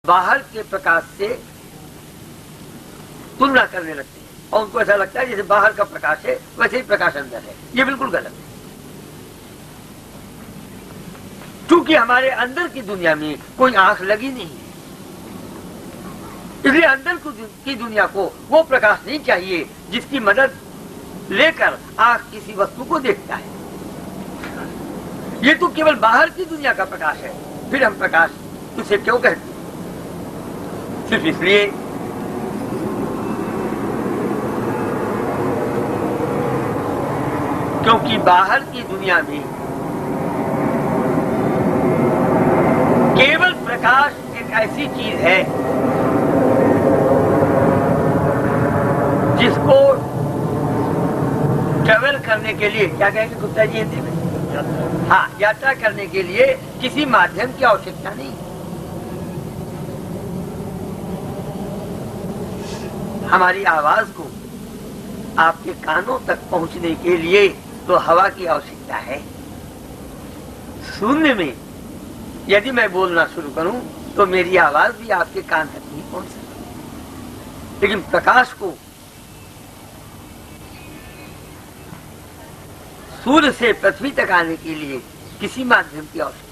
बाहर के प्रकाश से तुलना करने लगते हैं और उनको ऐसा लगता है जैसे बाहर का प्रकाश है वैसे ही प्रकाश अंदर है। ये बिल्कुल गलत है, क्योंकि हमारे अंदर की दुनिया में कोई आंख लगी नहीं है, इसलिए अंदर की दुनिया को वो प्रकाश नहीं चाहिए जिसकी मदद लेकर आंख किसी वस्तु को देखता है। ये तो केवल बाहर की दुनिया का प्रकाश है, फिर हम प्रकाश उसे क्यों कहते हैं? सिर्फ इसलिए क्योंकि बाहर की दुनिया में केवल प्रकाश एक ऐसी चीज है जिसको ट्रेवल करने के लिए, क्या कहेंगे गुप्ता जी हिंदी में? हाँ, यात्रा करने के लिए किसी माध्यम की आवश्यकता नहीं। हमारी आवाज को आपके कानों तक पहुंचने के लिए तो हवा की आवश्यकता है। शून्य में यदि मैं बोलना शुरू करूं तो मेरी आवाज भी आपके कान तक नहीं पहुंच सकती, लेकिन प्रकाश को सूर्य से पृथ्वी तक आने के लिए किसी माध्यम की आवश्यकता है।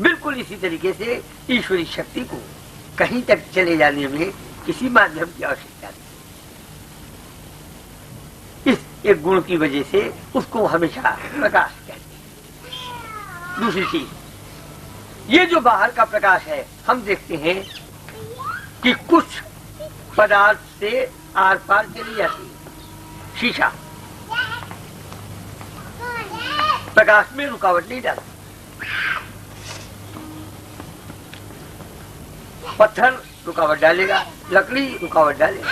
बिल्कुल इसी तरीके से ईश्वरी शक्ति को कहीं तक चले जाने में किसी माध्यम की आवश्यकता नहीं। इस एक गुण की वजह से उसको हमेशा प्रकाश कहते हैं। दूसरी चीज, ये जो बाहर का प्रकाश है, हम देखते हैं कि कुछ पदार्थ से आर पार चली जाती है। शीशा प्रकाश में रुकावट नहीं डालती, पत्थर रुकावट डालेगा, लकड़ी रुकावट डालेगा।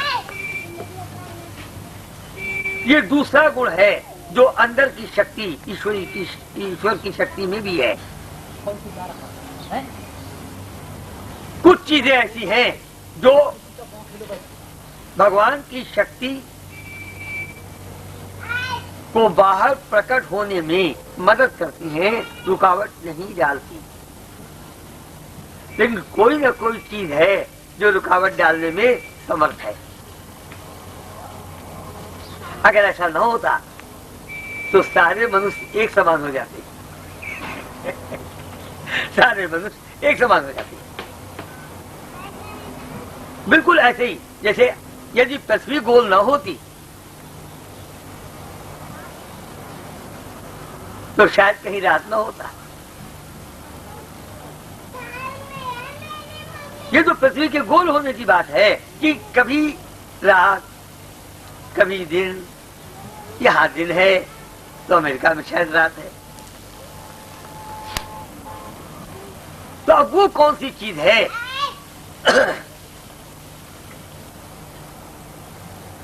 ये दूसरा गुण है जो अंदर की शक्ति ईश्वर की शक्ति में भी है। कुछ चीजें ऐसी हैं जो भगवान की शक्ति को बाहर प्रकट होने में मदद करती हैं, रुकावट नहीं डालती। लेकिन कोई न कोई चीज है जो रुकावट डालने में समर्थ है। अगर ऐसा न होता तो सारे मनुष्य एक समान हो जाते सारे मनुष्य एक समान हो जाते। बिल्कुल ऐसे ही जैसे यदि पृथ्वी गोल न होती तो शायद कहीं रात न होता। ये तो पृथ्वी के गोल होने की बात है कि कभी रात कभी दिन, यहाँ दिन है तो अमेरिका में शायद रात है। तो अब वो कौन सी चीज है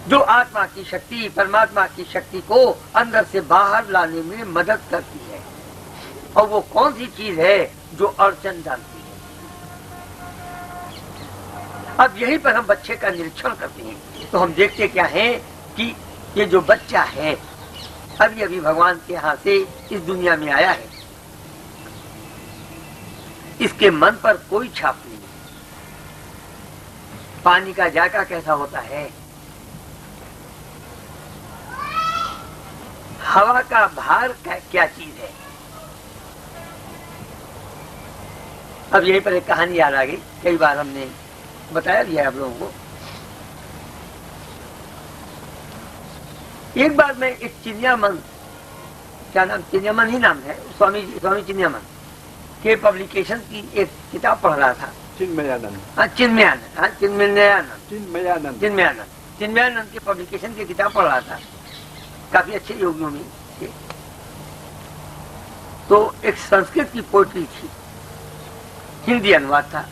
जो आत्मा की शक्ति, परमात्मा की शक्ति को अंदर से बाहर लाने में मदद करती है, और वो कौन सी चीज है जो अड़चन डालती है? अब यहीं पर हम बच्चे का निरीक्षण करते हैं तो हम देखते क्या है कि ये जो बच्चा है अभी अभी भगवान के हाथ से इस दुनिया में आया है, इसके मन पर कोई छाप नहीं। पानी का जाका कैसा होता है, हवा का भार क्या चीज है। अब यहीं पर एक कहानी याद आ गई, कई बार हमने बताया भी है आप लोगों को। एक बार मैं एक चिन्यामन, क्या नाम, चिन्यामन ही नाम है, स्वामी चिन्यामन के पब्लिकेशन की एक किताब पढ़ रहा था। चिन्मयानंद के पब्लिकेशन की किताब पढ़ रहा था, काफी अच्छे योगियों में थे। तो एक संस्कृत की पोएट्री थी, हिंदी अनुवाद था,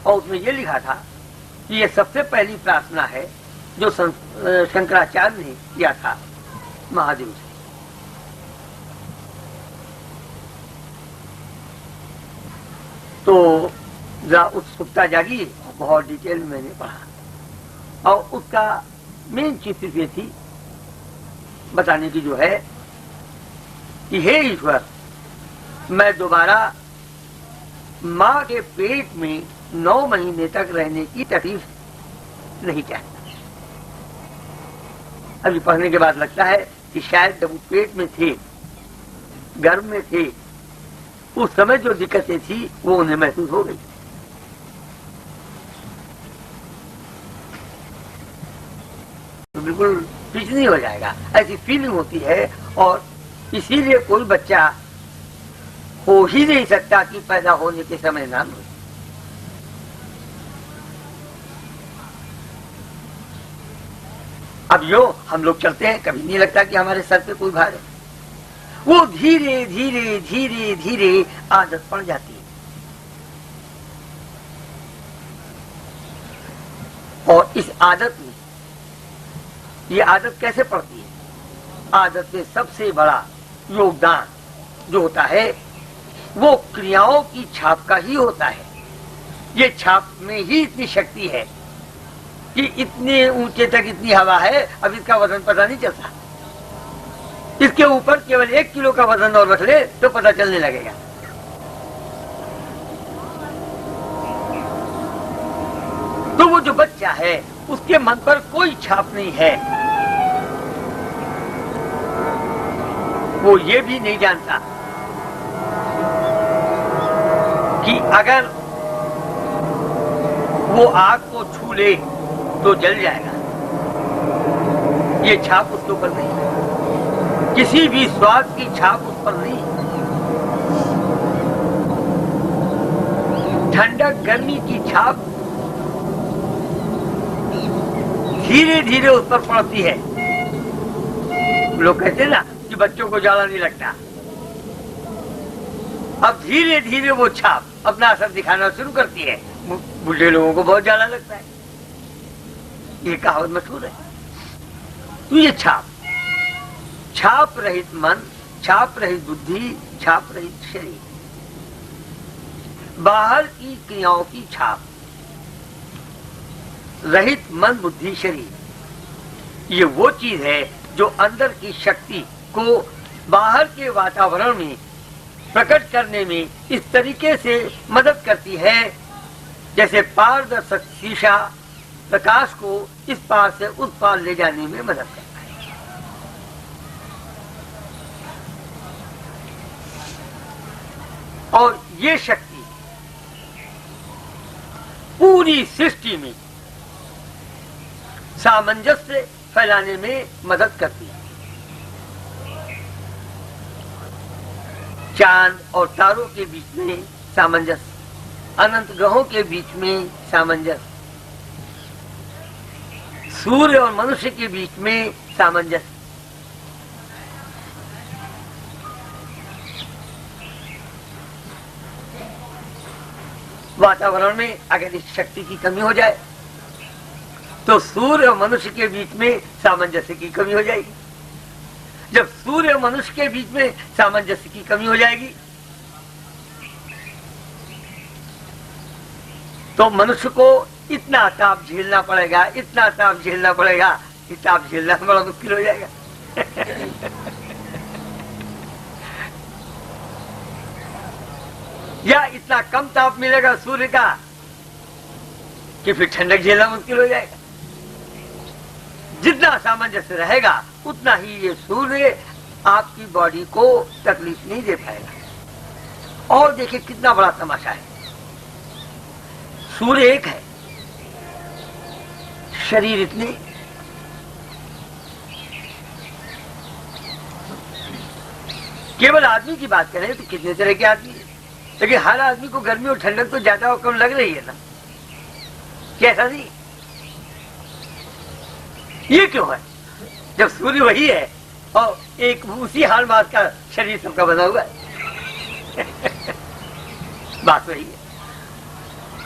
और उसमें ये लिखा था कि ये सबसे पहली प्रार्थना है जो शंकराचार्य ने किया था महादेव से। तो जरा उत्सुकता जागी, बहुत डिटेल में मैंने पढ़ा, और उसका मेन चीज सिर्फ ये थी बताने की जो है कि हे ईश्वर, मैं दोबारा माँ के पेट में 9 महीने तक रहने की तकलीफ नहीं चाहता। अभी पढ़ने के बाद लगता है कि शायद जब वो पेट में थे, गर्भ में थे, उस समय जो दिक्कतें थी वो उन्हें महसूस हो गई। तो बिल्कुल पिच नहीं हो जाएगा, ऐसी फीलिंग होती है। और इसीलिए कोई बच्चा हो ही नहीं सकता कि पैदा होने के समय ना हो। अब यो हम लोग चलते हैं, कभी नहीं लगता कि हमारे सर पे कोई भार है। वो धीरे धीरे धीरे धीरे आदत पड़ जाती है। और इस आदत में, ये आदत कैसे पड़ती है? आदत में सबसे बड़ा योगदान जो होता है वो क्रियाओं की छाप का ही होता है। ये छाप में ही इतनी शक्ति है कि इतने ऊंचे तक इतनी हवा है, अब इसका वजन पता नहीं चलता। इसके ऊपर केवल 1 किलो का वजन और रख ले तो पता चलने लगेगा। तो वो जो बच्चा है उसके मन पर कोई छाप नहीं है। वो ये भी नहीं जानता कि अगर वो आग को छू ले तो जल जाएगा। ये छाप उसके ऊपर नहीं है, किसी भी स्वाद की छाप उस पर नहीं। ठंडक गर्मी की छाप धीरे धीरे उस पर पड़ती है। लोग कहते हैं ना कि बच्चों को ज्यादा नहीं लगता। अब धीरे धीरे वो छाप अपना असर दिखाना शुरू करती है। बूढ़े लोगों को बहुत ज्यादा लगता है। ये कहावत मशहूर है। तो ये छाप रहित मन, छाप रहित बुद्धि, छाप रहित शरीर, बाहर की क्रियाओं की छाप रहित मन, बुद्धि, शरीर, ये वो चीज है जो अंदर की शक्ति को बाहर के वातावरण में प्रकट करने में इस तरीके से मदद करती है जैसे पारदर्शक शीशा प्रकाश को इस पार से उस पार ले जाने में मदद करता है। और ये शक्ति पूरी सृष्टि में सामंजस्य फैलाने में मदद करती है। चांद और तारों के बीच में सामंजस्य, अनंत ग्रहों के बीच में सामंजस्य, सूर्य और मनुष्य के बीच में सामंजस्य, वातावरण में अगर इस शक्ति की कमी हो जाए तो सूर्य और मनुष्य के बीच में सामंजस्य की कमी हो जाएगी। जब सूर्य और मनुष्य के बीच में सामंजस्य की कमी हो जाएगी तो मनुष्य को इतना ताप झेलना पड़ेगा, इतना ताप झेलना पड़ेगा कि ताप झेलना बड़ा मुश्किल हो जाएगा। या इतना कम ताप मिलेगा सूर्य का कि फिर ठंडक झेलना मुश्किल हो जाएगा। जितना सामंजस्य रहेगा उतना ही ये सूर्य आपकी बॉडी को तकलीफ नहीं दे पाएगा। और देखिए कितना बड़ा तमाशा है। सूर्य एक है, शरीर इतने, केवल आदमी की बात करें तो कितने तरह के आदमी है, लेकिन हर आदमी को गर्मी और ठंडक तो ज्यादा और कम लग रही है ना, कैसा नहीं? ये क्यों है जब सूर्य वही है और एक उसी हाल बात का शरीर सबका बना हुआ है। बात वही है,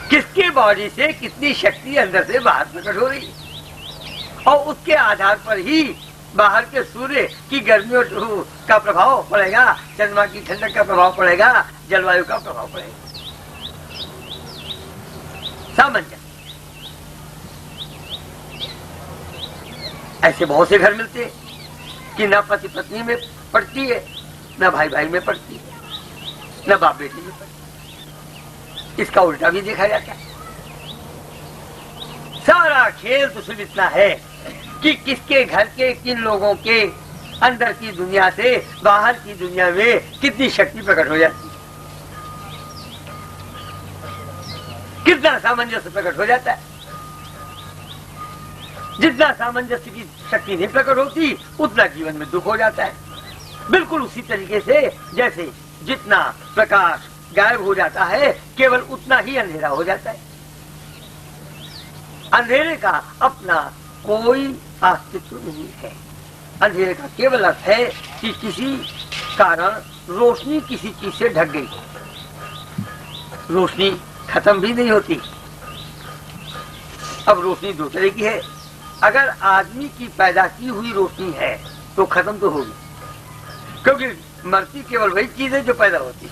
किसके बॉडी से कितनी शक्ति अंदर से बाहर प्रकट हो रही है और उसके आधार पर ही बाहर के सूर्य की गर्मियों का प्रभाव पड़ेगा, चंद्रमा की ठंडक का प्रभाव पड़ेगा, जलवायु का प्रभाव पड़ेगा। सामंजस्य। ऐसे बहुत से घर मिलते हैं कि ना पति पत्नी में पड़ती है, ना भाई भाई में पड़ती है, न बाप बेटे में फर्क। इसका उल्टा भी देखा जाता है। सारा खेल तो सिर्फ इतना है कि किसके घर के किन लोगों के अंदर की दुनिया से बाहर की दुनिया में कितनी शक्ति प्रकट हो जाती है, कितना सामंजस्य प्रकट हो जाता है। जितना सामंजस्य की शक्ति नहीं प्रकट होती उतना जीवन में दुख हो जाता है। बिल्कुल उसी तरीके से जैसे जितना प्रकाश गायब हो जाता है केवल उतना ही अंधेरा हो जाता है। अंधेरे का अपना कोई अस्तित्व नहीं है। अंधेरे का केवल अर्थ है कि किसी कारण रोशनी किसी चीज से ढक गई, रोशनी खत्म भी नहीं होती। अब रोशनी दो तरह की है। अगर आदमी की पैदा की हुई रोशनी है तो खत्म तो होगी, क्योंकि मरती केवल वही चीज है जो पैदा होती है,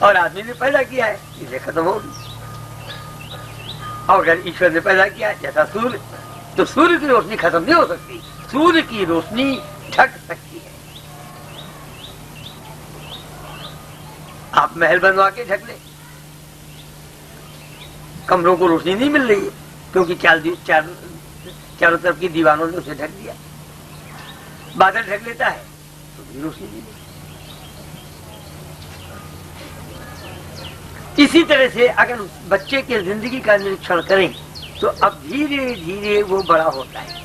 और आदमी ने पैदा किया है इसे खत्म होगी। और अगर ईश्वर ने पैदा किया है जैसा सूर्य, तो सूर्य की रोशनी खत्म नहीं हो सकती, सूर्य की रोशनी ढक सकती है। आप महल बनवा के ढक ले, कमरों को रोशनी नहीं मिल रही है क्योंकि चारों तरफ की दीवारों ने उसे ढक दिया। बादल ढक लेता है तो भी रोशनी नहीं मिलती। इसी तरह से अगर उस बच्चे के जिंदगी का निरीक्षण करें तो अब धीरे धीरे वो बड़ा होता है।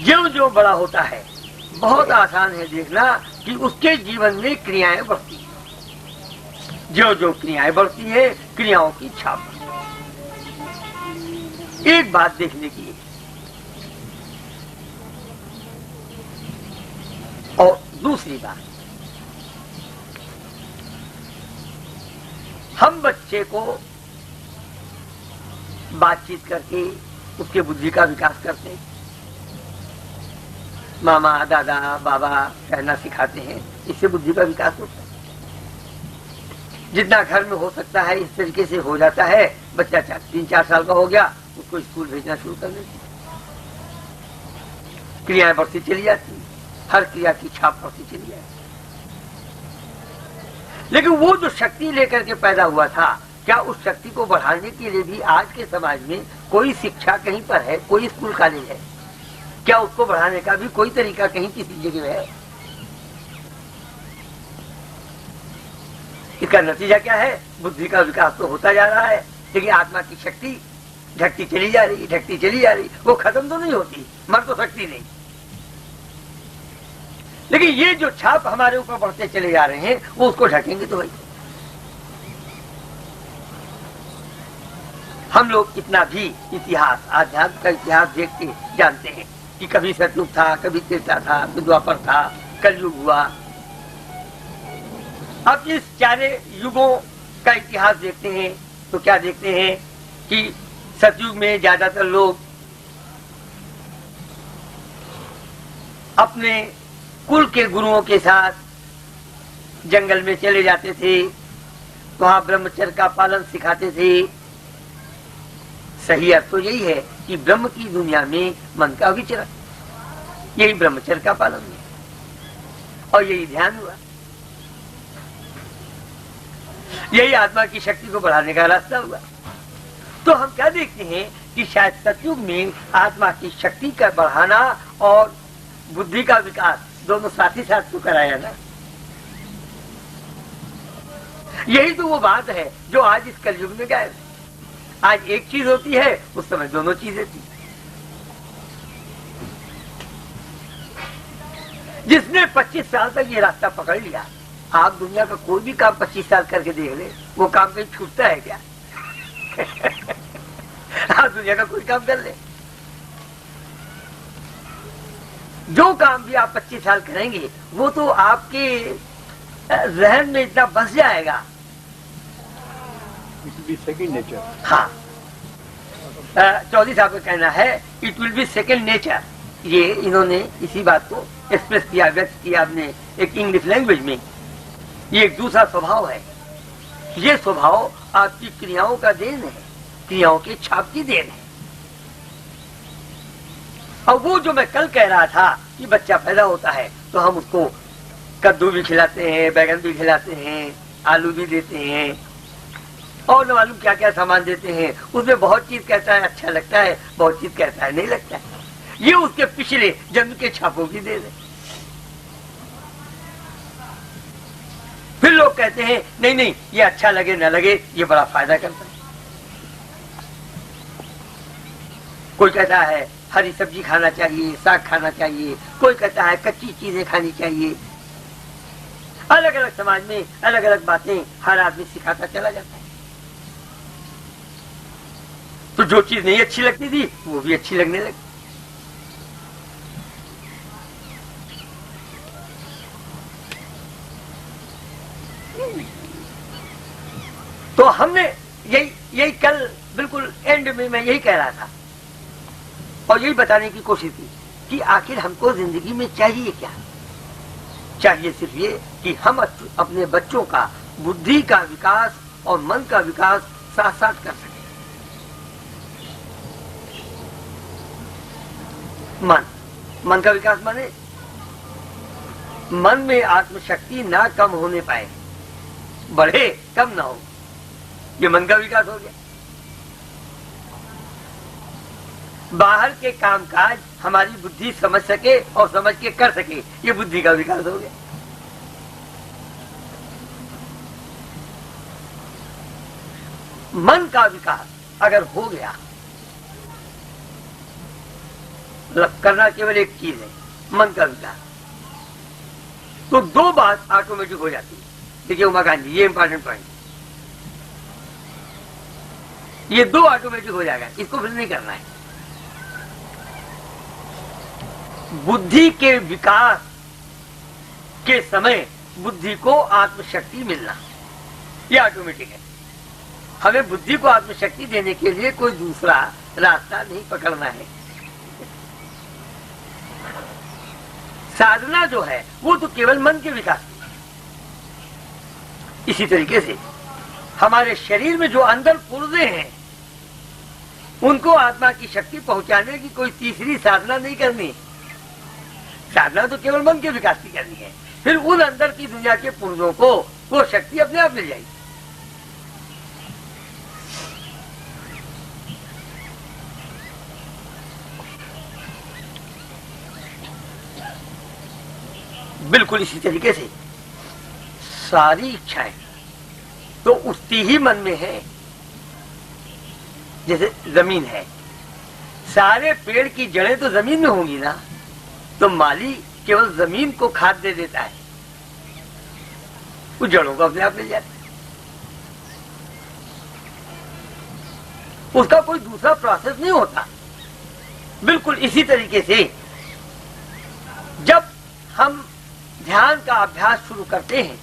जो जो बड़ा होता है बहुत आसान है देखना कि उसके जीवन में क्रियाएं बढ़ती हैं। जो जो क्रियाएं बढ़ती है क्रियाओं की छाप। एक बात देखने की है, और दूसरी बात, हम बच्चे को बातचीत करके उसके बुद्धि का विकास करते हैं, मामा दादा बाबा कहना सिखाते हैं, इससे बुद्धि का विकास होता है। जितना घर में हो सकता है इस तरीके से हो जाता है। बच्चा 3-4 साल का हो गया, उसको स्कूल भेजना शुरू कर देते, क्रियाएं बढ़ती चली जाती, हर क्रिया की छाप बढ़ती चली जाती। लेकिन वो जो शक्ति लेकर के पैदा हुआ था, क्या उस शक्ति को बढ़ाने के लिए भी आज के समाज में कोई शिक्षा कहीं पर है, कोई स्कूल कॉलेज है? क्या उसको बढ़ाने का भी कोई तरीका कहीं किसी जगह है? इसका नतीजा क्या है? बुद्धि का विकास तो होता जा रहा है, लेकिन आत्मा की शक्ति ढकती चली जा रही, ढकती चली जा रही। वो खत्म तो नहीं होती, मर तो सकती नहीं। लेकिन ये जो छाप हमारे ऊपर बढ़ते चले जा रहे हैं वो उसको ढकेंगे तो भाई। हम लोग इतना भी इतिहास, आध्यात्म का इतिहास देखते जानते हैं कि कभी सतयुग था, कभी त्रेता था, द्वापर था, कलयुग हुआ। अब इस चारे युगों का इतिहास देखते हैं तो क्या देखते हैं कि सतयुग में ज्यादातर लोग अपने कुल के गुरुओं के साथ जंगल में चले जाते थे, वहां ब्रह्मचर्य का पालन सिखाते थे। सही अर्थ तो यही है कि ब्रह्म की दुनिया में मन का विचरण, यही ब्रह्मचर्य का पालन है और यही ध्यान हुआ, यही आत्मा की शक्ति को बढ़ाने का रास्ता हुआ। तो हम क्या देखते हैं कि शायद सतयुग में आत्मा की शक्ति का बढ़ाना और बुद्धि का विकास दोनों साथ ही साथ तो कराया ना। यही तो वो बात है जो आज इस कलयुग में गायब है। आज एक चीज होती है, उस समय दोनों चीजें थी। जिसने 25 साल तक ये रास्ता पकड़ लिया, आप दुनिया का कोई भी काम 25 साल करके देख ले, वो काम कहीं छूटता है क्या? आप दुनिया का कोई काम कर ले, जो काम भी आप 25 साल करेंगे वो तो आपके जहन में इतना बस जाएगा। It will be second nature. हाँ, चौधरी साहब का कहना है it will be second nature. ये इन्होंने इसी बात को एक्सप्रेस किया, व्यक्त किया अपने एक इंग्लिश लैंग्वेज में। ये एक दूसरा स्वभाव है। ये स्वभाव आपकी क्रियाओं का देन है, क्रियाओं की छाप की देन है। और वो जो मैं कल कह रहा था कि बच्चा पैदा होता है तो हम उसको कद्दू भी खिलाते हैं, बैगन भी खिलाते हैं, आलू भी देते हैं और न मालूम क्या क्या सामान देते हैं। उसमें बहुत चीज कहता है अच्छा लगता है, बहुत चीज कहता है नहीं लगता है। ये उसके पिछले जन्म के छापों की दे दे। फिर लोग कहते हैं नहीं नहीं ये अच्छा लगे न लगे ये बड़ा फायदा करता है। कोई कहता है हरी सब्जी खाना चाहिए, साग खाना चाहिए, कोई कहता है कच्ची चीजें खानी चाहिए। अलग अलग समाज में अलग अलग बातें हर आदमी सिखाता चला जाता है। तो जो चीज नहीं अच्छी लगती थी वो भी अच्छी लगने लगी। तो हमने यही कल बिल्कुल एंड में मैं यही कह रहा था और यही बताने की कोशिश की कि आखिर हमको जिंदगी में चाहिए क्या। चाहिए सिर्फ ये कि हम अपने बच्चों का बुद्धि का विकास और मन का विकास साथ साथ कर सकें। मन का विकास माने मन में आत्मशक्ति ना कम होने पाए, बढ़े कम ना हो, ये मन का विकास हो गया। बाहर के कामकाज हमारी बुद्धि समझ सके और समझ के कर सके, ये बुद्धि का विकास हो गया। मन का विकास अगर हो गया, करना केवल एक चीज है, मन का विकास, तो दो बात ऑटोमेटिक हो जाती है। देखिए उमाकांत जी, ये इंपॉर्टेंट पॉइंट, ये दो ऑटोमेटिक हो जाएगा, इसको फिर नहीं करना है। बुद्धि के विकास के समय बुद्धि को आत्मशक्ति मिलना, ये ऑटोमेटिक है। हमें बुद्धि को आत्मशक्ति देने के लिए कोई दूसरा रास्ता नहीं पकड़ना है। साधना जो है वो तो केवल मन के विकास की। इसी तरीके से हमारे शरीर में जो अंदर पुर्जे हैं उनको आत्मा की शक्ति पहुंचाने की कोई तीसरी साधना नहीं करनी। साधना तो केवल मन के विकास की करनी है। फिर उन अंदर की दुनिया के पुर्जों को वो शक्ति अपने आप मिल जाएगी। बिल्कुल इसी तरीके से सारी इच्छाएं तो उतनी ही मन में है जैसे जमीन है। सारे पेड़ की जड़ें तो जमीन में होंगी ना, तो माली केवल जमीन को खाद दे देता है, वो जड़ों को अपने आप मिल जाता है। उसका कोई दूसरा प्रोसेस नहीं होता। बिल्कुल इसी तरीके से जब हम ध्यान का अभ्यास शुरू करते हैं,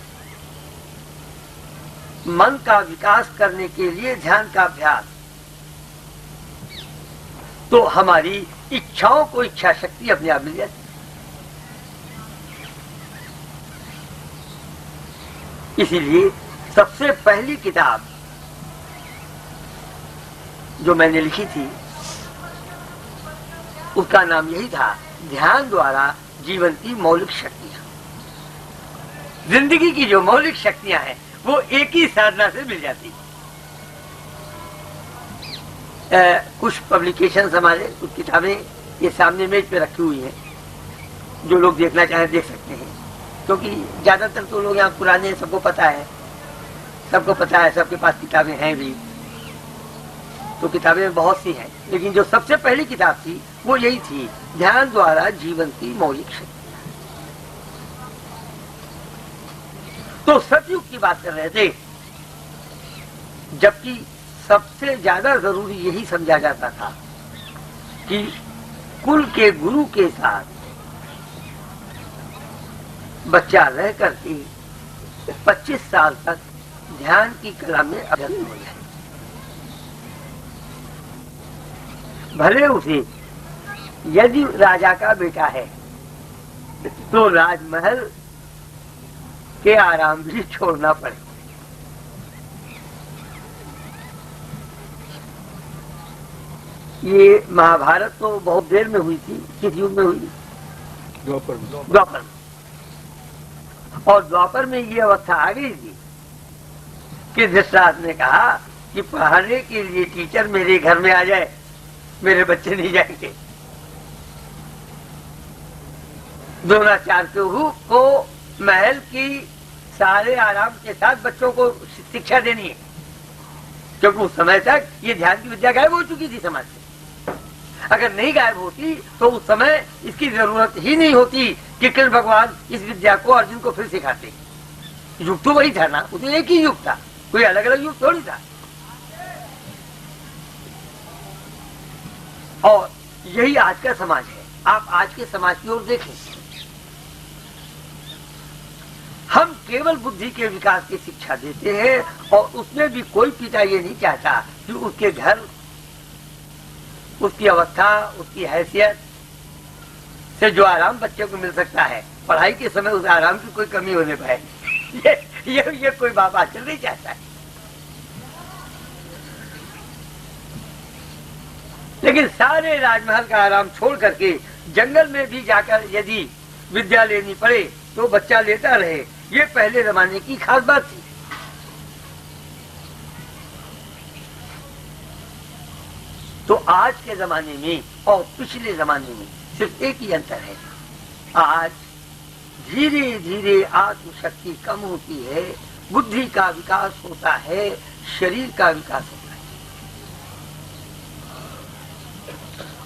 मन का विकास करने के लिए ध्यान का अभ्यास, तो हमारी इच्छाओं को इच्छा शक्ति अपने आप मिल जाती है। इसीलिए सबसे पहली किताब जो मैंने लिखी थी उसका नाम यही था, ध्यान द्वारा जीवन की मौलिक शक्तियां। जिंदगी की जो मौलिक शक्तियां हैं वो एक ही साधना से मिल जाती। कुछ पब्लिकेशन हमारे, कुछ किताबें ये सामने मेज पे रखी हुई हैं, जो लोग देखना चाहें देख सकते हैं। क्योंकि ज्यादातर तो लोग यहाँ पुराने, सबको पता है, सबके पास किताबें हैं भी, तो किताबें बहुत सी हैं। लेकिन जो सबसे पहली किताब थी वो यही थी, ध्यान द्वारा जीवन की मौलिक शक्ति। तो सतयुग की बात कर रहे थे, जबकि सबसे ज्यादा जरूरी यही समझा जाता था कि कुल के गुरु के साथ बच्चा रह करके 25 साल तक ध्यान की कला में अभ्यस्त हो जाए। भले उसे यदि राजा का बेटा है तो राजमहल के आराम भी छोड़ना पड़े। ये महाभारत तो बहुत देर में हुई थी, किस युग में हुई? द्वापर में। और द्वापर में ये अवस्था आ गई थी कि धृतराष्ट्र ने कहा कि पढ़ाने के लिए टीचर मेरे घर में आ जाए, मेरे बच्चे नहीं जाएंगे। द्रोणाचार्य को महल की सारे आराम के साथ बच्चों को शिक्षा देनी है, क्योंकि उस समय तक ये ध्यान की विद्या गायब हो चुकी थी समाज से। अगर नहीं गायब होती तो उस समय इसकी जरूरत ही नहीं होती कि कृष्ण भगवान इस विद्या को अर्जुन को फिर सिखाते। युग तो वही था ना, वो तो एक ही युग था, कोई अलग अलग युग थोड़ी था। और यही आज का समाज है। आप आज के समाज की ओर देखें, हम केवल बुद्धि के विकास की शिक्षा देते हैं और उसमें भी कोई पिता ये नहीं चाहता कि उसके घर, उसकी अवस्था, उसकी हैसियत से जो आराम बच्चे को मिल सकता है, पढ़ाई के समय उस आराम की कोई कमी होने पाए, ये कोई बाप आचरण नहीं चाहता है। लेकिन सारे राजमहल का आराम छोड़ करके जंगल में भी जाकर यदि विद्या लेनी पड़े तो बच्चा लेता रहे, ये पहले जमाने की खास बात थी। तो आज के जमाने में और पिछले जमाने में सिर्फ एक ही अंतर है, आज धीरे धीरे आत्मशक्ति कम होती है, बुद्धि का विकास होता है, शरीर का विकास होता है।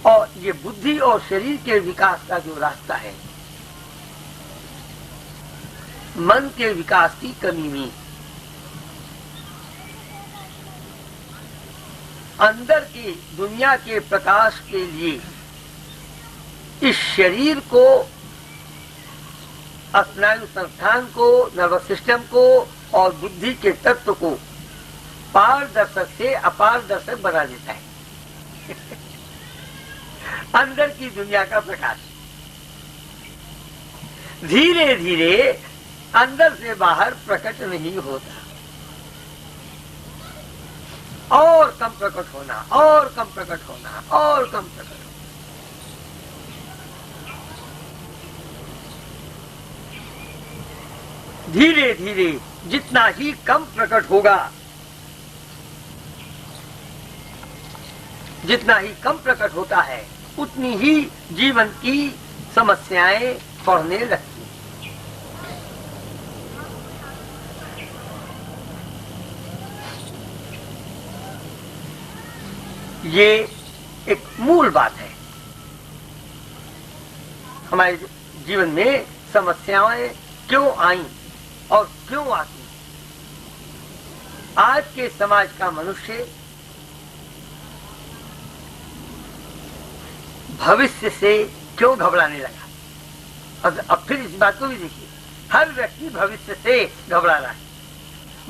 और ये बुद्धि और शरीर के विकास का जो रास्ता है, मन के विकास की कमी में अंदर की दुनिया के प्रकाश के लिए इस शरीर को, स्नायु संस्थान को, नर्वस सिस्टम को और बुद्धि के तत्व को पारदर्शक से अपारदर्शक बना देता है। अंदर की दुनिया का प्रकाश धीरे धीरे अंदर से बाहर प्रकट नहीं होता, और कम प्रकट होना, और कम प्रकट होना, और कम प्रकट होना। धीरे धीरे जितना ही कम प्रकट होगा, जितना ही कम प्रकट होता है, उतनी ही जीवन की समस्याएं बढ़ने लगती। ये एक मूल बात है। हमारे जीवन में समस्याएं क्यों आई और क्यों आती? आज के समाज का मनुष्य भविष्य से क्यों घबराने लगा? अब फिर इस बात को भी देखिए, हर व्यक्ति भविष्य से घबरा रहा है,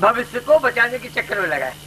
भविष्य को बचाने के चक्कर में लगा है।